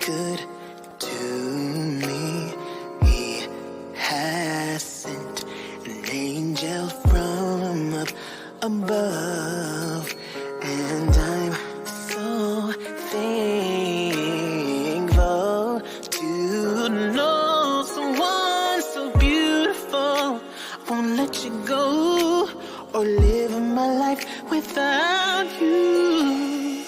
good to me. He has sent an angel from up above, and I'm so thankful to know someone so beautiful. I won't let you go or live my life without you.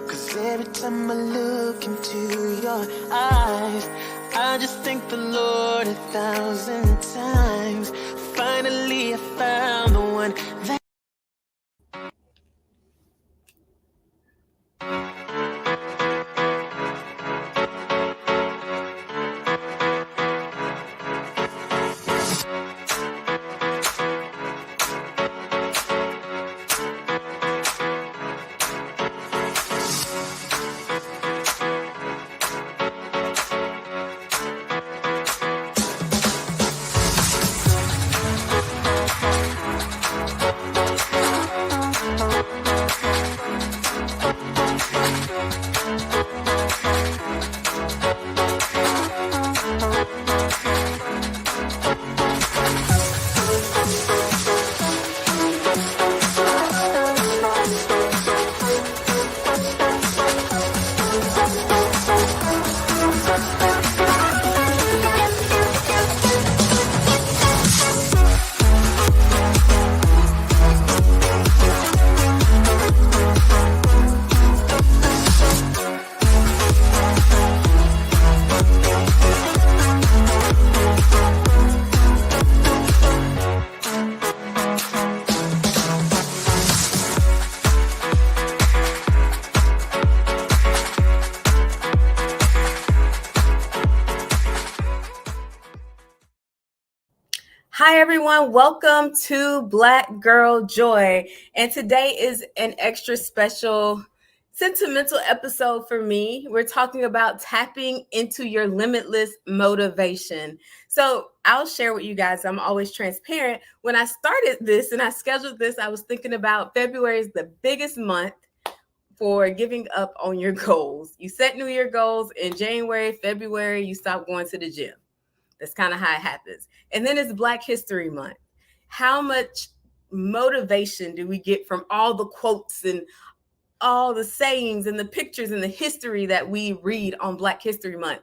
'Cause every time I look into your eyes, I just thank the Lord 1,000 times. Finally I found the one that Hi, everyone. Welcome to Black Girl Joy. And today is an extra special sentimental episode for me. We're talking about tapping into your limitless motivation. So I'll share with you guys. I'm always transparent. When I started this and I scheduled this, I was thinking about February is the biggest month for giving up on your goals. You set New Year goals in January, February, you stop going to the gym. That's kind of how it happens. And then it's Black History Month. How much motivation do we get from all the quotes and all the sayings and the pictures and the history that we read on Black History Month?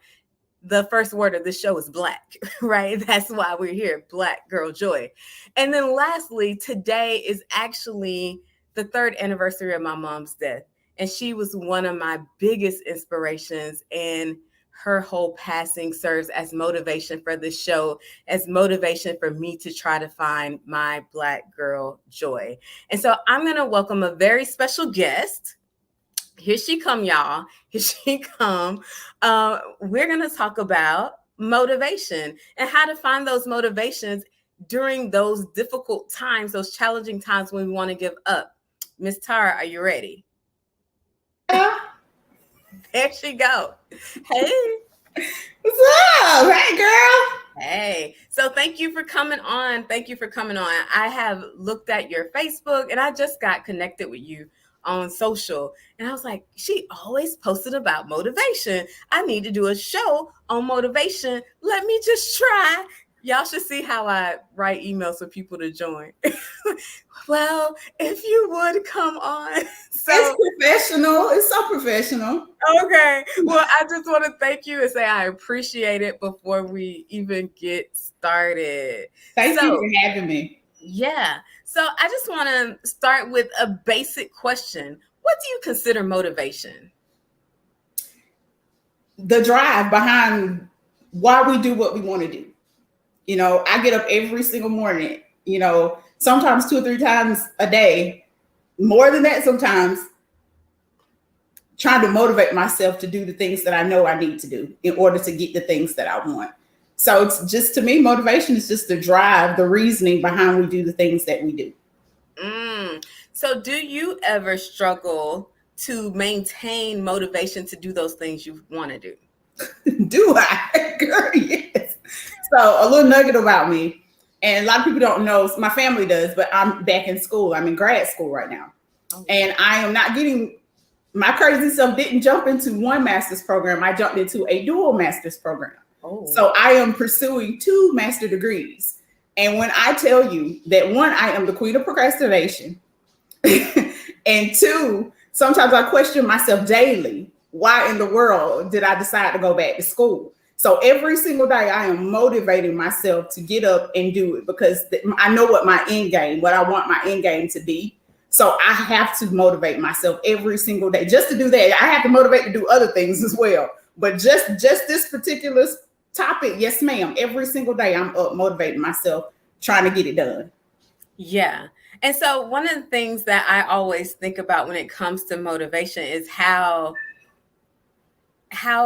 The first word of this show is Black, right? That's why we're here, Black Girl Joy. And then lastly, today is actually the 3rd anniversary of my mom's death. And she was one of my biggest inspirations, and her whole passing serves as motivation for this show, as motivation for me to try to find my Black girl joy. And so I'm going to welcome a very special guest. Here she come, y'all. Here she come. We're going to talk about motivation and how to find those motivations during those difficult times, those challenging times when we want to give up. Miss Tara, are you ready? Yeah. There she go. Hey. What's up? Hey, girl. Hey. So thank you for coming on. Thank you for coming on. I have looked at your Facebook and I just got connected with you on social. And I was like, she always posted about motivation. I need to do a show on motivation. Let me just try. Y'all should see how I write emails for people to join. Well, if you would come on. So it's professional. It's so professional. Okay. Well, I just want to thank you and say I appreciate it before we even get started. Thank you for having me. Yeah. So I just want to start with a basic question. What do you consider motivation? The drive behind why we do what we want to do. You know, I get up every single morning, you know, sometimes 2 or 3 times a day, more than that sometimes, trying to motivate myself to do the things that I know I need to do in order to get the things that I want. So it's just, to me, motivation is just the drive, the reasoning behind we do the things that we do. So do you ever struggle to maintain motivation to do those things you want to do? Do I? Girl, yes. So a little nugget about me, and a lot of people don't know, my family does, but I'm back in school. I'm in grad school right now. And I am not getting my crazy self didn't jump into one master's program. I jumped into a dual master's program. Oh. So I am pursuing 2 master degrees. And when I tell you that, 1, I am the queen of procrastination. And 2, sometimes I question myself daily. Why in the world did I decide to go back to school? So every single day I am motivating myself to get up and do it, because I know what my end game, what I want my end game to be. So I have to motivate myself every single day just to do that. I have to motivate to do other things as well. But just this particular topic, yes, ma'am. Every single day I'm up motivating myself, trying to get it done. Yeah. And so one of the things that I always think about when it comes to motivation is how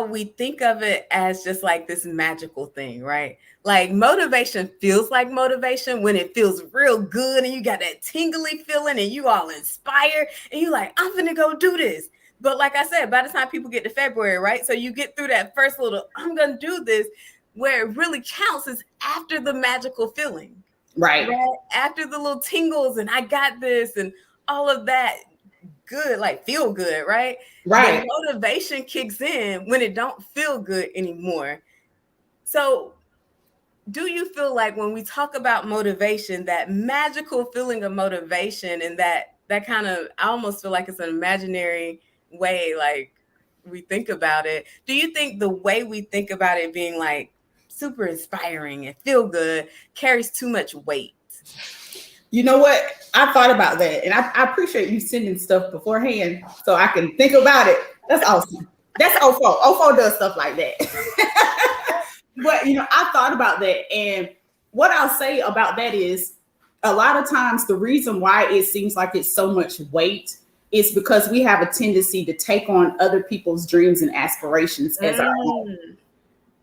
we think of it as just like this magical thing, right? Like motivation feels like motivation when it feels real good and you got that tingly feeling and you all inspired and you like, I'm gonna go do this. But like I said, by the time people get to February, right? So you get through that first little, I'm gonna do this, where it really counts is after the magical feeling. Right. After the little tingles and I got this and all of that good, like feel good, right? Right. The motivation kicks in when it don't feel good anymore. So do you feel like when we talk about motivation, that magical feeling of motivation and that kind of, I almost feel like it's an imaginary way, like we think about it. Do you think the way we think about it being like super inspiring and feel good carries too much weight? You know what? I thought about that, and I appreciate you sending stuff beforehand so I can think about it. That's awesome. That's OFO. OFO does stuff like that. But, I thought about that, and what I'll say about that is a lot of times the reason why it seems like it's so much weight is because we have a tendency to take on other people's dreams and aspirations as our own.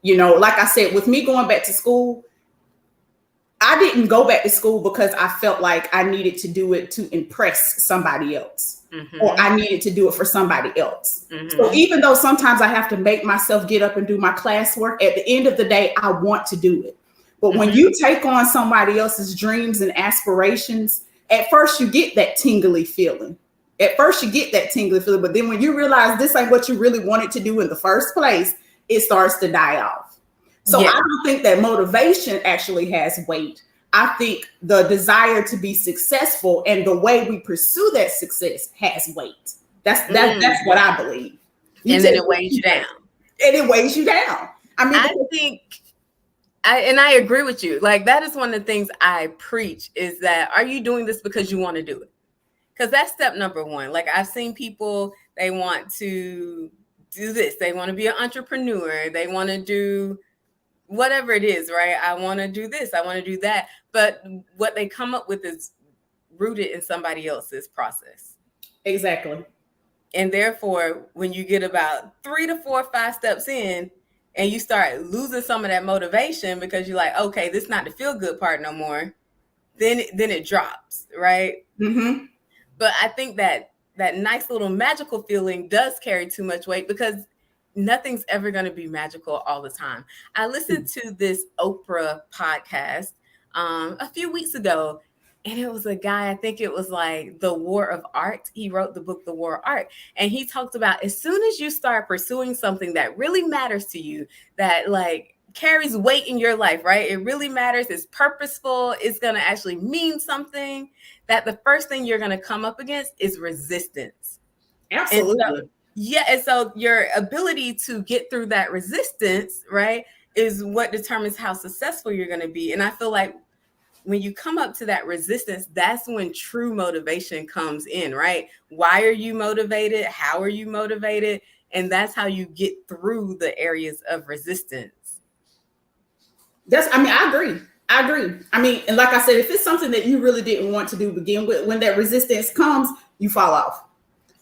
Like I said, with me going back to school, I didn't go back to school because I felt like I needed to do it to impress somebody else, or I needed to do it for somebody else. So even though sometimes I have to make myself get up and do my classwork, at the end of the day, I want to do it. But when you take on somebody else's dreams and aspirations, at first you get that tingly feeling. But then when you realize this ain't what you really wanted to do in the first place, it starts to die off. So I don't think that motivation actually has weight. I think the desire to be successful and the way we pursue that success has weight. That's what I believe. And then it weighs you down. I agree with you. Like, that is one of the things I preach is that, are you doing this because you want to do it? Because that's step number 1. Like, I've seen people, they want to do this. They want to be an entrepreneur. They want to do whatever it is, right? I want to do this. I want to do that. But what they come up with is rooted in somebody else's process. Exactly. And therefore, when you get about 3 to 4 or 5 steps in and you start losing some of that motivation because you're like, okay, this is not the feel good part no more, then it drops, right? But I think that nice little magical feeling does carry too much weight because nothing's ever going to be magical all the time. I listened to this Oprah podcast a few weeks ago, and it was a guy, I think it was like The War of Art. He wrote the book, The War of Art. And he talked about as soon as you start pursuing something that really matters to you, that like carries weight in your life, right? It really matters. It's purposeful. It's going to actually mean something. That the first thing you're going to come up against is resistance. Absolutely. And so your ability to get through that resistance, right, is what determines how successful you're going to be. And I feel like when you come up to that resistance, that's when true motivation comes in, right? Why are you motivated? How are you motivated? And that's how you get through the areas of resistance. I agree. I mean, and like I said, if it's something that you really didn't want to do to begin with, when that resistance comes, you fall off.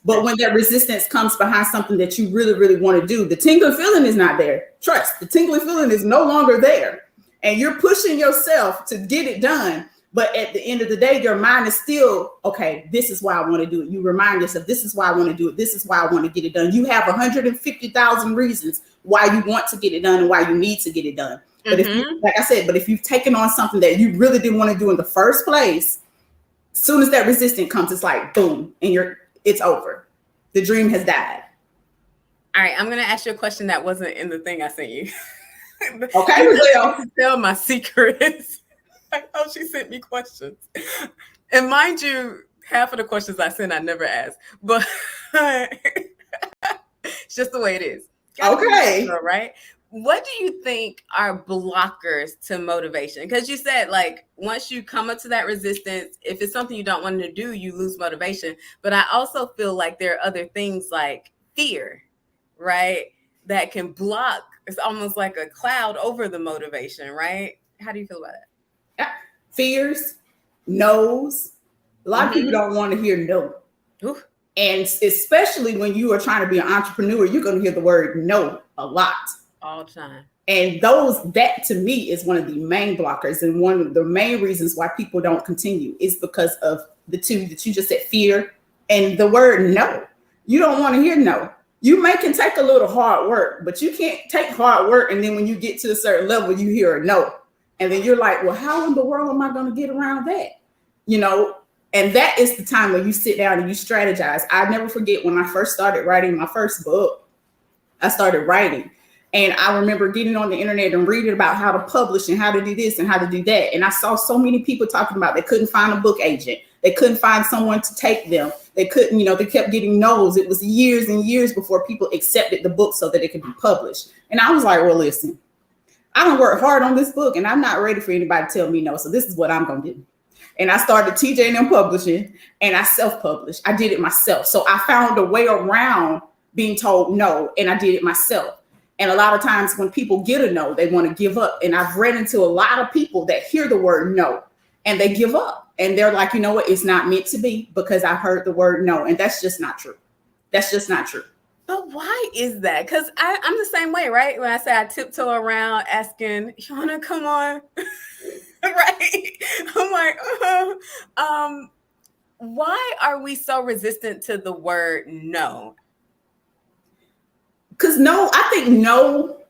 But when that resistance comes behind something that you really, really want to do, the tingling feeling is not there. Trust, the tingling feeling is no longer there. And you're pushing yourself to get it done. But at the end of the day, your mind is still, okay, this is why I want to do it. You remind yourself, this is why I want to do it. This is why I want to get it done. You have 150,000 reasons why you want to get it done and why you need to get it done. But if you've taken on something that you really didn't want to do in the first place, as soon as that resistance comes, it's like, boom, and it's over. the dream has died. All right, I'm gonna ask you a question that wasn't in the thing I sent you. Okay, well, tell my secrets. Like, oh, she sent me questions, and mind you, half of the questions I sent I never asked, but it's just the way it is. Okay, right? What do you think are blockers to motivation? Because you said, like, once you come up to that resistance, if it's something you don't want to do, you lose motivation. But I also feel like there are other things like fear, right? That can block. It's almost like a cloud over the motivation, right? How do you feel about it? Fears, no's. A lot of people don't want to hear no. Ooh. And especially when you are trying to be an entrepreneur, you're going to hear the word no a lot. All the time. And that to me is one of the main blockers. And one of the main reasons why people don't continue is because of the two that you just said, fear and the word no. You don't want to hear no. You can take a little hard work, but you can't take hard work. And then when you get to a certain level, you hear a no. And then you're like, well, how in the world am I going to get around that? And that is the time when you sit down and you strategize. I never forget when I first started writing my first book, I started writing. And I remember getting on the internet and reading about how to publish and how to do this and how to do that. And I saw so many people talking about they couldn't find a book agent. They couldn't find someone to take them. They couldn't, they kept getting no's. It was years and years before people accepted the book so that it could be published. And I was like, well, listen, I don't work hard on this book and I'm not ready for anybody to tell me no. So this is what I'm going to do. And I started TJ&M Publishing and I self-published. I did it myself. So I found a way around being told no, and I did it myself. And a lot of times when people get a no, they want to give up. And I've ran into a lot of people that hear the word no and they give up. And they're like, you know what? It's not meant to be because I heard the word no. And that's just not true. That's just not true. But why is that? Because I'm the same way, right? When I say I tiptoe around asking, you want to come on? Right? I'm like, why are we so resistant to the word no? Because no, I think no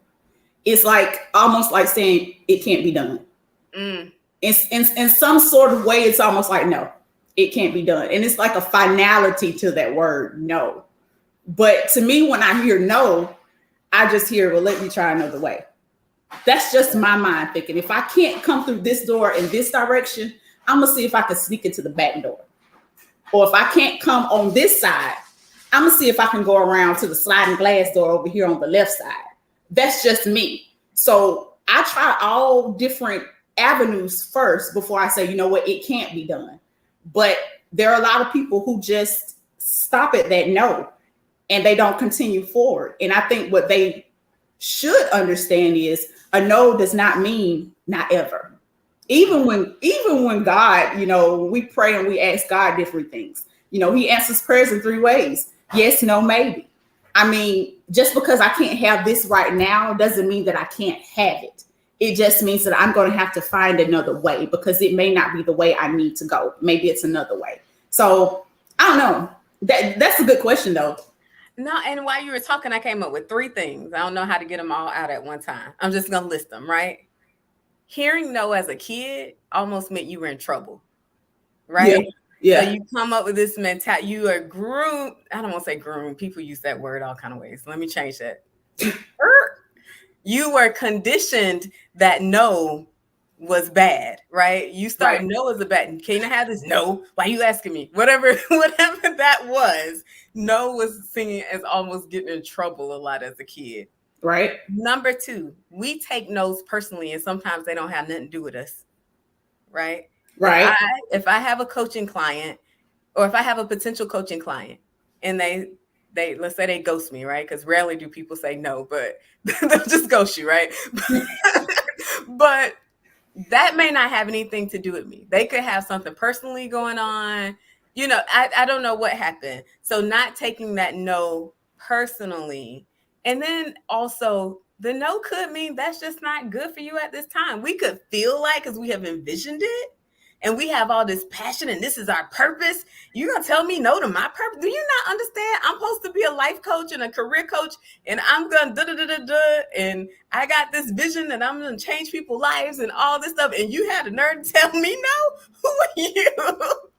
is like almost like saying it can't be done. In some sort of way, it's almost like no, it can't be done. And it's like a finality to that word no. But to me, when I hear no, I just hear, well, let me try another way. That's just my mind thinking. If I can't come through this door in this direction, I'm going to see if I can sneak into the back door. Or if I can't come on this side, I'm going to see if I can go around to the sliding glass door over here on the left side. That's just me. So I try all different avenues first before I say, you know what, it can't be done. But there are a lot of people who just stop at that no, and they don't continue forward. And I think what they should understand is a no does not mean not ever. Even when God, we pray and we ask God different things. He answers prayers in 3 ways. Yes, no, maybe. I mean, just because I can't have this right now doesn't mean that I can't have it. It just means that I'm going to have to find another way because it may not be the way I need to go. Maybe it's another way. So I don't know. That's a good question, though. No, and while you were talking, I came up with 3 things. I don't know how to get them all out at one time. I'm just going to list them, right? Hearing no as a kid almost meant you were in trouble, right? Yeah. So you come up with this mentality. You are groomed. I don't want to say groomed. People use that word all kind of ways. Let me change that. You were conditioned that no was bad, right? You start right. No is a bad. Can I have this? No. Why are you asking me? Whatever that was, no was singing as almost getting in trouble a lot as a kid. Right. Number 2, we take no's personally, and sometimes they don't have nothing to do with us. Right. Right. If I have a coaching client, or if I have a potential coaching client, and they let's say they ghost me, right? Because rarely do people say no, but they'll just ghost you, right? But that may not have anything to do with me. They could have something personally going on. I don't know what happened. So not taking that no personally. And then also the no could mean that's just not good for you at this time. We could feel like, because we have envisioned it and we have all this passion and this is our purpose. You're going to tell me no to my purpose? Do you not understand? I'm supposed to be a life coach and a career coach, and I'm going to and I got this vision and I'm going to change people's lives and all this stuff. And you had the nerve to tell me no? Who are you?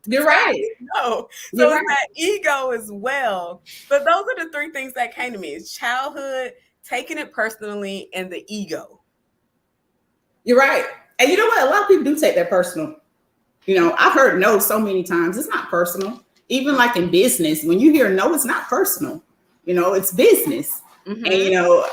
You're right. No. You're So right. it's that ego as well. But those are the three things that came to me. It's childhood, taking it personally, and the ego. You're right. And you know what? A lot of people do take that personal. You know, I've heard no so many times. It's not personal. Even like in business, when you hear no, it's not personal. You know, it's business. Mm-hmm. And, you know,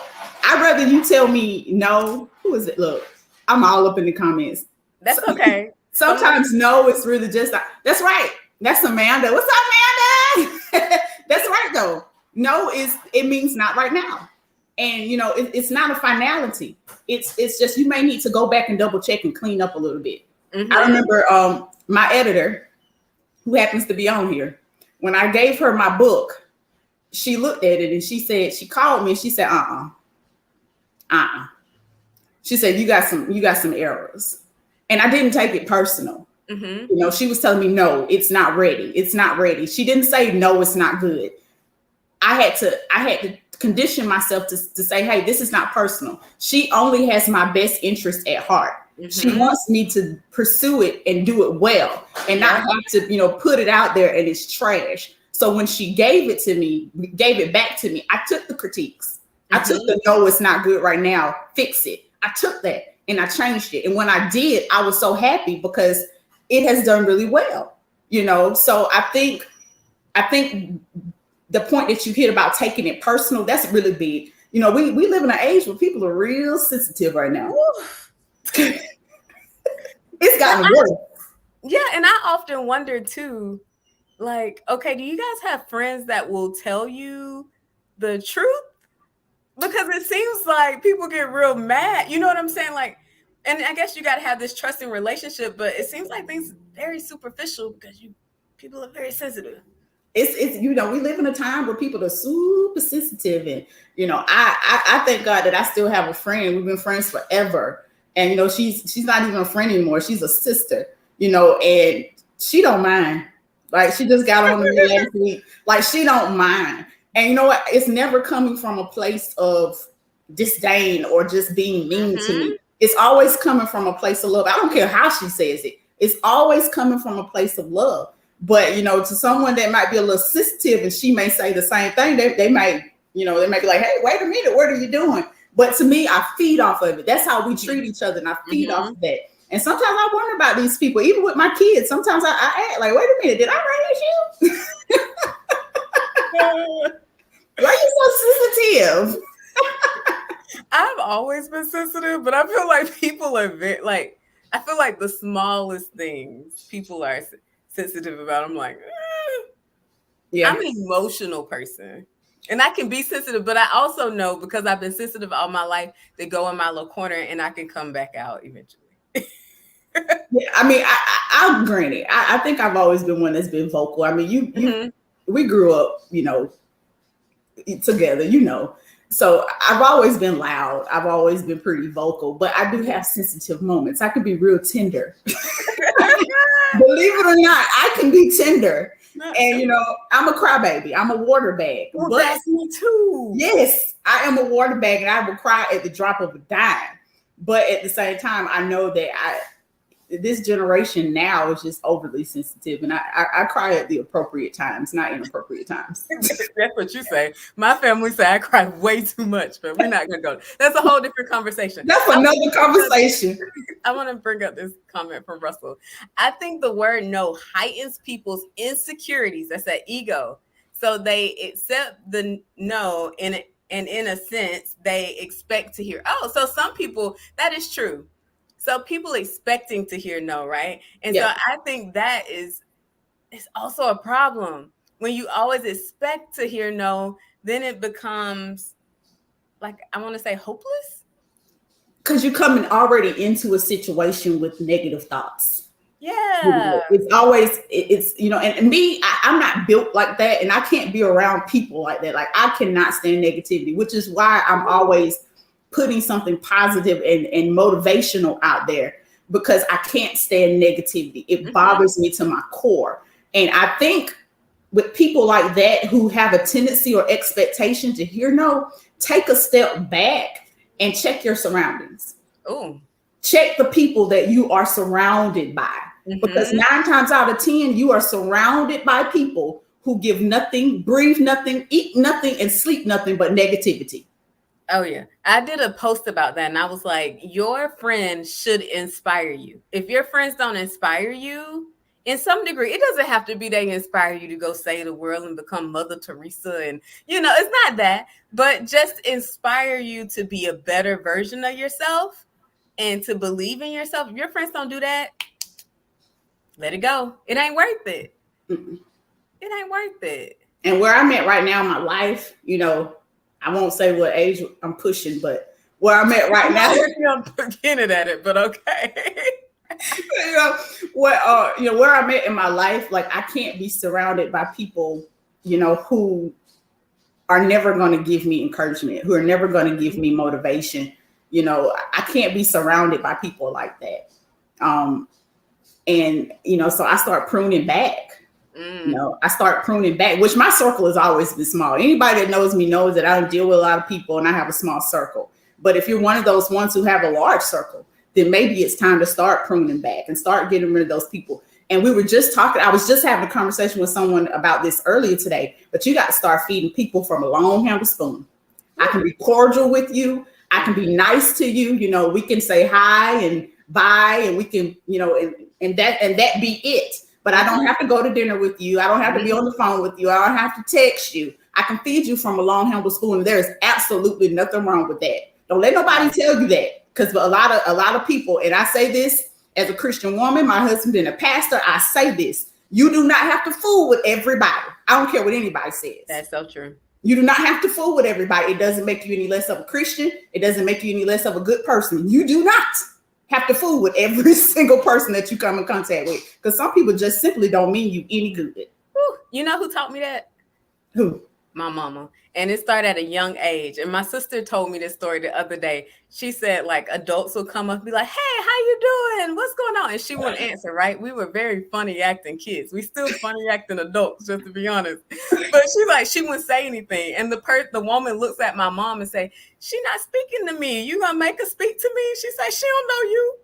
I'd rather you tell me no. Who is it? Look, I'm all up in the comments. That's okay. Sometimes no, it's really just like, that's right. That's Amanda. What's up, Amanda? That's right, though. No, it means not right now. And, you know, it's not a finality. It's just you may need to go back and double check and clean up a little bit. Mm-hmm. I remember my editor, who happens to be on here, when I gave her my book, she looked at it and she called me and she said, She said, you got some errors. And I didn't take it personal. Mm-hmm. You know, she was telling me, no, it's not ready. It's not ready. She didn't say, no, it's not good. I had to condition myself to say, hey, this is not personal. She only has my best interest at heart. Mm-hmm. She wants me to pursue it and do it well and not have to, you know, put it out there and it's trash. So when she gave it back to me, I took the critiques. Mm-hmm. I took the no, it's not good right now. Fix it. I took that and I changed it. And when I did, I was so happy because it has done really well, you know? So I think the point that you hit about taking it personal, that's really big. You know, we live in an age where people are real sensitive right now. It's gotten worse. Yeah, and I often wonder too, like, okay, do you guys have friends that will tell you the truth? Because it seems like people get real mad. You know what I'm saying? Like, and I guess you got to have this trusting relationship, but it seems like things very superficial because people are very sensitive. It's you know, we live in a time where people are super sensitive, and you know, I thank God that I still have a friend. We've been friends forever, and you know, she's not even a friend anymore. She's a sister, you know, and she don't mind. Like she just got on me last week. Like she don't mind, and you know what? It's never coming from a place of disdain or just being mean to me. It's always coming from a place of love. I don't care how she says it. It's always coming from a place of love. But, you know, to someone that might be a little sensitive and she may say the same thing, they might be like, hey, wait a minute, what are you doing? But to me, I feed off of it. That's how we treat each other. And I feed off of that. And sometimes I wonder about these people, even with my kids. Sometimes I act like, wait a minute, did I raise you? Why are you so sensitive? I've always been sensitive, but I feel like people are I feel like the smallest things people are sensitive about. I'm like, I'm an emotional person and I can be sensitive, but I also know because I've been sensitive all my life to go in my little corner and I can come back out eventually. Yeah, I mean, I'll grant it. I think I've always been one that's been vocal. I mean, we grew up, you know, together, you know. So I've always been loud. I've always been pretty vocal, but I do have sensitive moments. I can be real tender. Believe it or not, I can be tender. And, you know, I'm a crybaby. I'm a water bag. Well, that's me too. Yes, I am a water bag and I will cry at the drop of a dime. But at the same time, I know that this generation now is just overly sensitive, and I cry at the appropriate times, not inappropriate times. That's what you say. My family say I cry way too much, but we're not gonna go. That's a whole different conversation. That's another conversation. I want to bring up this comment from Russell. I think the word no heightens people's insecurities. That's that ego. So they accept the no, and in a sense, they expect to hear. Oh, so some people, that is true. So people expecting to hear no, right? And so I think that is also a problem. When you always expect to hear no, then it becomes like, I want to say hopeless. Because you're coming already into a situation with negative thoughts. Yeah. It's always, you know, and me, I'm not built like that. And I can't be around people like that. Like I cannot stand negativity, which is why I'm always putting something positive and motivational out there, because I can't stand negativity. It bothers me to my core. And I think with people like that who have a tendency or expectation to hear no, take a step back and check your surroundings. Oh, check the people that you are surrounded by. Because 9 times out of 10, you are surrounded by people who give nothing, breathe nothing, eat nothing, and sleep nothing but negativity. Oh, yeah. I did a post about that, and I was like, your friends should inspire you. If your friends don't inspire you, in some degree, it doesn't have to be they inspire you to go save the world and become Mother Teresa. And, it's not that, but just inspire you to be a better version of yourself and to believe in yourself. If your friends don't do that, let it go. It ain't worth it. Mm-mm. It ain't worth it. And where I'm at right now in my life, I won't say what age I'm pushing, but where I'm at right now. I'm beginning at it, but okay. Where I'm at in my life, like I can't be surrounded by people, who are never going to give me encouragement, who are never going to give me motivation. I can't be surrounded by people like that. So I start pruning back. I start pruning back, which my circle has always been small. Anybody that knows me knows that I don't deal with a lot of people and I have a small circle. But if you're one of those ones who have a large circle, then maybe it's time to start pruning back and start getting rid of those people. And we were just talking, I was just having a conversation with someone about this earlier today, but you got to start feeding people from a long handle spoon. I can be cordial with you. I can be nice to you. We can say hi and bye, and we can, and that be it. But I don't have to go to dinner with you. I don't have to be on the phone with you. I don't have to text you. I can feed you from a long handle spoon. There is absolutely nothing wrong with that. Don't let nobody tell you that, because a lot of people, and I say this as a Christian woman, my husband being a pastor, I say this: you do not have to fool with everybody. I don't care what anybody says. That's so true. You do not have to fool with everybody. It doesn't make you any less of a Christian. It doesn't make you any less of a good person. You do not have to fool with every single person that you come in contact with, because some people just simply don't mean you any good. Whew. You know who taught me that? Who? My mama. And it started at a young age. And my sister told me this story the other day. She said, like, adults will come up and be like, hey, how you doing? What's going on? And she wouldn't answer, right? We were very funny acting kids. We still funny acting adults, just to be honest. But she wouldn't say anything. And the woman looks at my mom and say, she not speaking to me. You gonna make her speak to me? She said, she don't know you.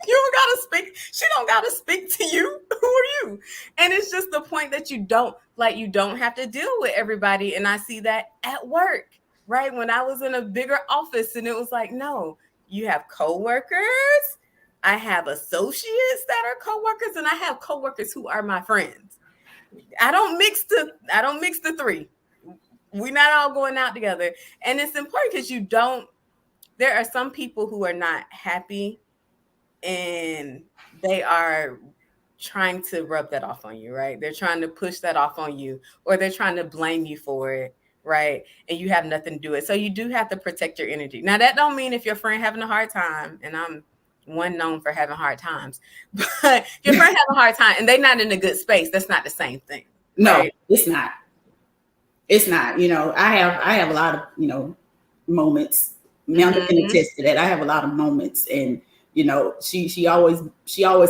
You don't gotta speak. She don't gotta speak to you. Who are you? And it's just the point that you don't have to deal with everybody. And I see that at work, right? When I was in a bigger office, and it was like, no, you have coworkers. I have associates that are coworkers, and I have coworkers who are my friends. I don't mix the three. We're not all going out together. And it's important because there are some people who are not happy, and they are trying to rub that off on you, right? They're trying to push that off on you, or they're trying to blame you for it, right? And you have nothing to do with it. So you do have to protect your energy. Now, that don't mean if your friend having a hard time, and I'm one known for having hard times, but if your friend having a hard time and they're not in a good space, that's not the same thing. No, right? It's not. It's not. I have a lot of, moments. Amanda can attest to that. I have a lot of moments, and she always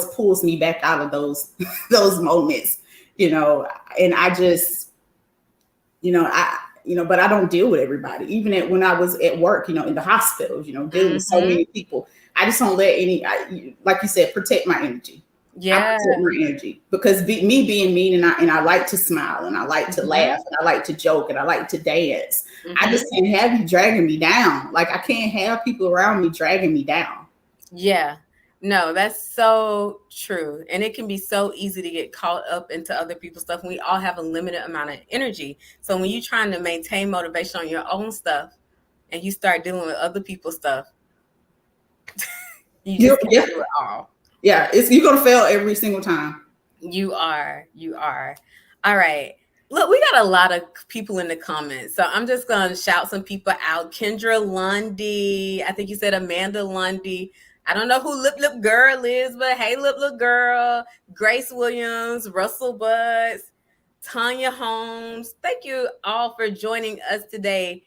pulls me back out of those moments, and I just, but I don't deal with everybody. Even when I was at work, in the hospitals, dealing with so many people, I just don't let like you said, protect my energy. Yeah, I protect my energy, because me being mean, and I like to smile, and I like to laugh, and I like to joke, and I like to dance. I just can't have you dragging me down. Like, I can't have people around me dragging me down. Yeah, no, that's so true. And it can be so easy to get caught up into other people's stuff. We all have a limited amount of energy. So when you're trying to maintain motivation on your own stuff and you start dealing with other people's stuff, you just can't do it all. Yeah, you're going to fail every single time. You are. All right. Look, we got a lot of people in the comments, so I'm just going to shout some people out. Kendra Lundy. I think you said Amanda Lundy. I don't know who Lip Girl is, but hey, Lip Girl. Grace Williams, Russell Buds, Tanya Holmes. Thank you all for joining us today.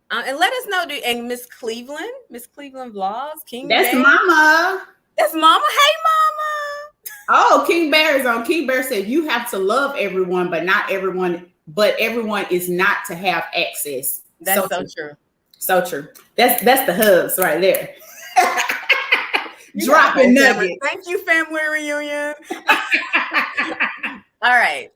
And let us know, and Miss Cleveland Vlogs. King That's Bear. Mama. That's Mama. Hey, Mama. Oh, King Bear is on. King Bear said you have to love everyone, but everyone is not to have access. That's so true. So true. That's the hubs right there. dropping nuggets. Thank you, family reunion. All right.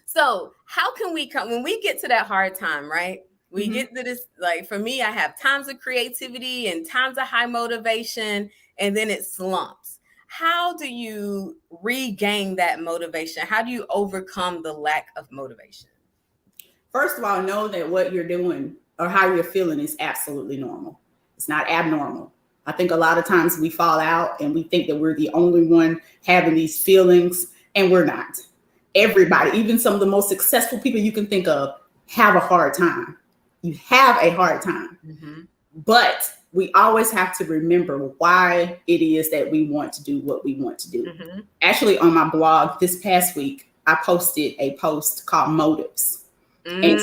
So how can we come when we get to that hard time, right? We get to this, like for me, I have times of creativity and times of high motivation, and then it slumps. How do you regain that motivation? How do you overcome the lack of motivation? First of all, know that what you're doing or how you're feeling is absolutely normal. It's not abnormal. I think a lot of times we fall out and we think that we're the only one having these feelings, and we're not. Everybody, even some of the most successful people you can think of, have a hard time. You have a hard time. But we always have to remember why it is that we want to do what we want to do. Actually, on my blog this past week, I posted a post called Motives. And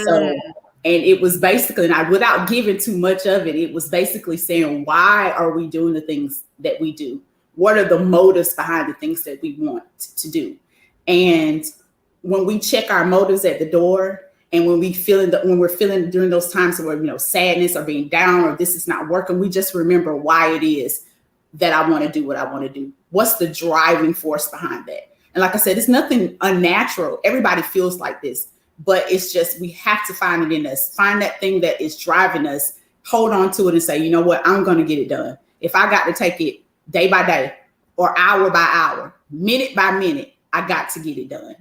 it was basically, and without giving too much of it, it was basically saying, why are we doing the things that we do? What are the motives behind the things that we want to do? And when we check our motives at the door, and when we're feeling during those times where, sadness or being down or this is not working, we just remember why it is that I want to do what I want to do. What's the driving force behind that? And like I said, it's nothing unnatural. Everybody feels like this, but it's just, we have to find it in us, find that thing that is driving us, hold on to it and say, you know what, I'm going to get it done. If I got to take it day by day or hour by hour, minute by minute, I got to get it done.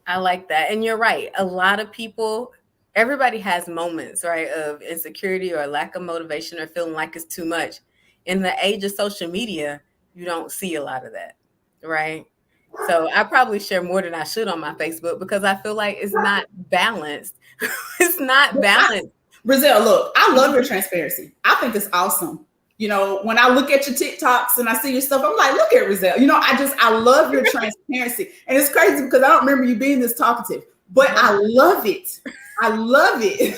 I like that. And you're right. A lot of people, everybody has moments, right, of insecurity or lack of motivation or feeling like it's too much. In the age of social media, you don't see a lot of that, right? So I probably share more than I should on my Facebook because I feel like it's not balanced. It's not balanced. Brazil, look, I love your transparency. I think it's awesome. When I look at your TikToks and I see your stuff, I'm like, look at Rizal. I love your transparency. And it's crazy because I don't remember you being this talkative, but I love it. I love it.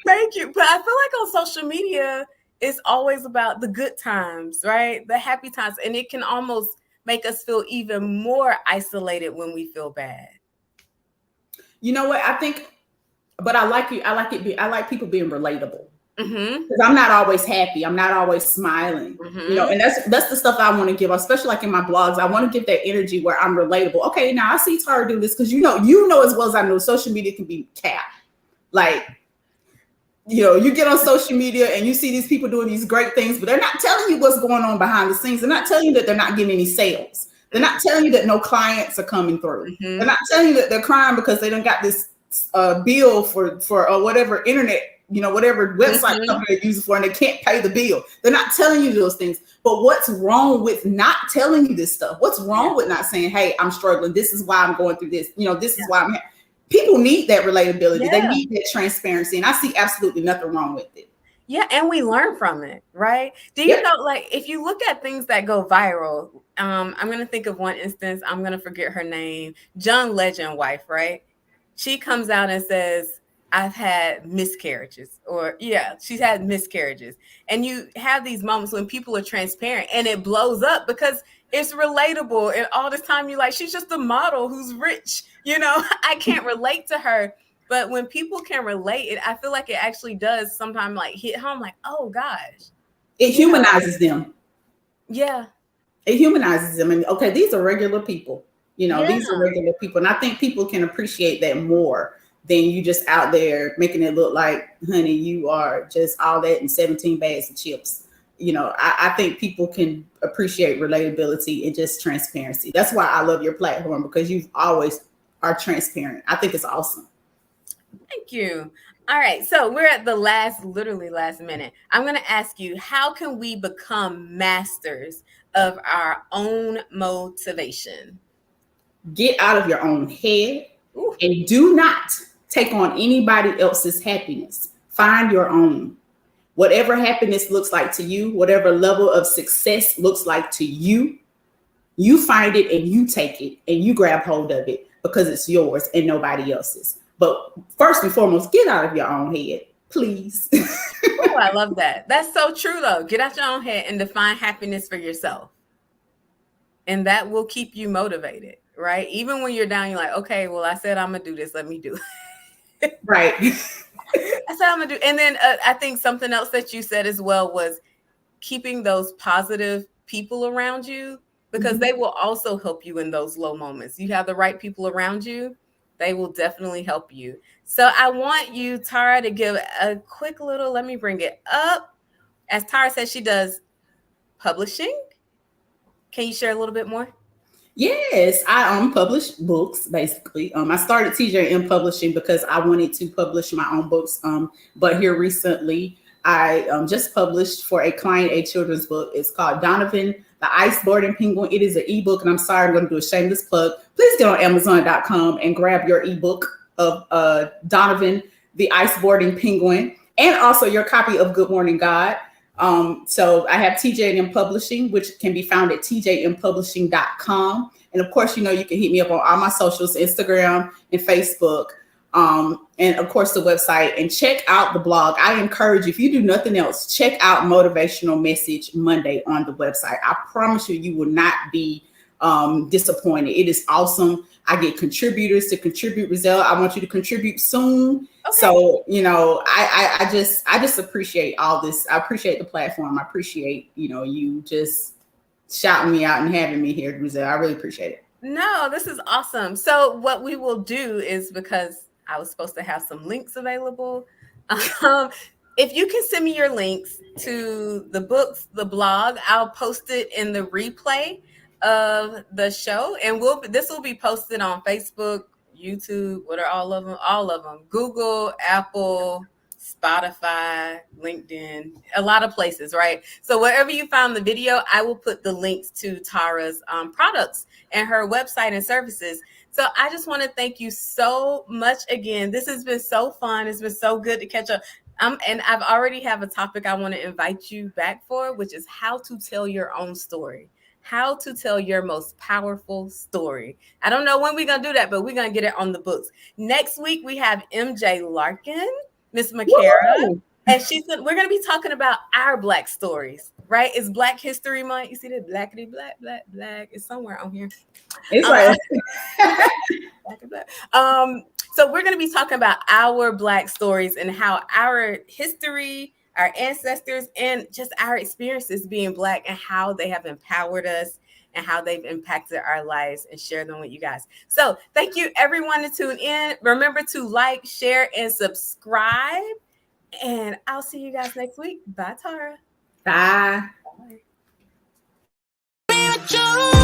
Thank you. But I feel like on social media, it's always about the good times, right? The happy times. And it can almost make us feel even more isolated when we feel bad. You know what? I think, but I like you. I like people being relatable. Because I'm not always happy. I'm not always smiling, and that's the stuff I want to give, especially like in my blogs. I want to give that energy where I'm relatable. Okay, now I see Tara do this because you know as well as I know, social media can be cap. Like, you get on social media and you see these people doing these great things, but they're not telling you what's going on behind the scenes. They're not telling you that they're not getting any sales. They're not telling you that no clients are coming through. They're not telling you that they're crying because they don't got this bill for whatever internet, whatever website company they're using for, and they can't pay the bill. They're not telling you those things. But what's wrong with not telling you this stuff? What's wrong with not saying, hey, I'm struggling. This is why I'm going through this. This is why I'm here. People need that relatability. They need that transparency. And I see absolutely nothing wrong with it. Yeah. And we learn from it, right? Do you know, like, if you look at things that go viral, I'm going to think of one instance. I'm going to forget her name. John Legend wife, right? She comes out and says, I've had miscarriages, or she's had miscarriages. And you have these moments when people are transparent and it blows up because it's relatable. And all this time you're like, she's just a model who's rich. I can't relate to her. But when people can relate, I feel like it actually does sometimes like hit home, like, oh gosh. It humanizes them. Yeah. It humanizes them. And okay, these are regular people. These are regular people. And I think people can appreciate that more than you just out there making it look like, honey, you are just all that and 17 bags of chips. I think people can appreciate relatability and just transparency. That's why I love your platform, because you always are transparent. I think it's awesome. Thank you. All right. So we're at the literally last minute. I'm going to ask you, how can we become masters of our own motivation? Get out of your own head and do not take on anybody else's happiness. Find your own. Whatever happiness looks like to you, whatever level of success looks like to you, you find it and you take it and you grab hold of it because it's yours and nobody else's. But first and foremost, get out of your own head, please. Oh, I love that. That's so true, though. Get out your own head and define happiness for yourself. And that will keep you motivated, right? Even when you're down, you're like, okay, well, I said I'm going to do this. Let me do it. Right. I said I'm going to do. And then I think something else that you said as well was keeping those positive people around you, because they will also help you in those low moments. You have the right people around you, they will definitely help you. So I want you, Tara, to give a quick little, let me bring it up. As Tara says, she does publishing. Can you share a little bit more? Yes, I publish books basically. I started TJM Publishing because I wanted to publish my own books. But here recently, I just published for a client a children's book. It's called Donovan the Iceboarding Penguin. It is an ebook, and I'm sorry, I'm going to do a shameless plug. Please get on Amazon.com and grab your ebook of Donovan the Iceboarding Penguin, and also your copy of Good Morning God. So I have TJM Publishing, which can be found at tjmpublishing.com. And of course, you know, you can hit me up on all my socials, Instagram and Facebook. And of course, the website, and check out the blog. I encourage you, if you do nothing else, check out Motivational Message Monday on the website. I promise you, you will not be disappointed. It is awesome. I get contributors to contribute. Rizal, I want you to contribute soon. Okay. So, you know, I just appreciate all this. I appreciate the platform. I appreciate, you know, you just shouting me out and having me here, Rizal. I really appreciate it. No, this is awesome. So what we will do is, because I was supposed to have some links available, if you can send me your links to the books, the blog, I'll post it in the replay of the show, and this will be posted on Facebook, YouTube, what are all of them, Google, Apple, Spotify, LinkedIn, a lot of places, right? So wherever you found the video, I will put the links to Tara's products and her website and services. So I just want to thank you so much again. This has been so fun. It's been so good to catch up. And I've already have a topic I want to invite you back for, which is how to tell your own story. How to tell your most powerful story. I don't know when we're going to do that, but we're going to get it on the books. Next week, we have MJ Larkin, Miss McCara, and we're going to be talking about our Black stories, right? It's Black History Month. You see the blackity black, black, black. It's somewhere on here. It's right. Black and black. So we're going to be talking about our Black stories and how our history, our ancestors, and just our experiences being Black, and how they have empowered us and how they've impacted our lives, and share them with you guys. So thank you, everyone, to tune in. Remember to like, share, and subscribe. And I'll see you guys next week. Bye, Tara. Bye. Bye.